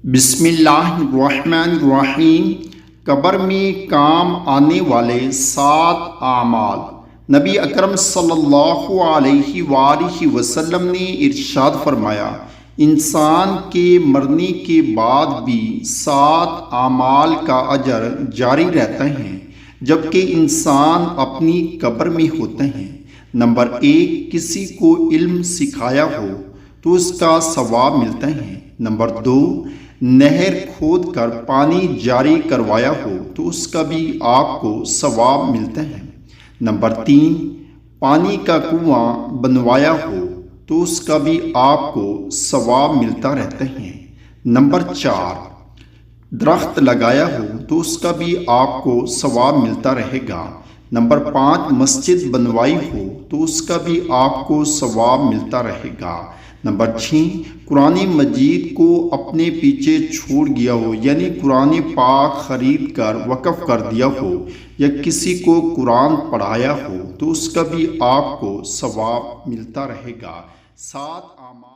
بسم اللہ الرحمن الرحیم۔ قبر میں کام آنے والے 7 اعمال۔ نبی اکرم صلی اللہ علیہ وآلہ وسلم نے ارشاد فرمایا، انسان کے مرنے کے بعد بھی 7 اعمال کا اجر جاری رہتا ہے جبکہ انسان اپنی قبر میں ہوتے ہیں۔ نمبر 1، کسی کو علم سکھایا ہو تو اس کا ثواب ملتا ہے۔ نمبر 2، نہر کھود کر پانی جاری کروایا ہو تو اس کا بھی آپ کو ثواب ملتا ہے۔ نمبر 3، پانی کا کنواں بنوایا ہو تو اس کا بھی آپ کو ثواب ملتا رہتا ہے۔ نمبر 4، درخت لگایا ہو تو اس کا بھی آپ کو ثواب ملتا رہے گا۔ نمبر 5، مسجد بنوائی ہو تو اس کا بھی آپ کو ثواب ملتا رہے گا۔ نمبر 6، قرآن مجید کو اپنے پیچھے چھوڑ گیا ہو، یعنی قرآن پاک خرید کر وقف کر دیا ہو یا کسی کو قرآن پڑھایا ہو تو اس کا بھی آپ کو ثواب ملتا رہے گا۔ 7 اعمال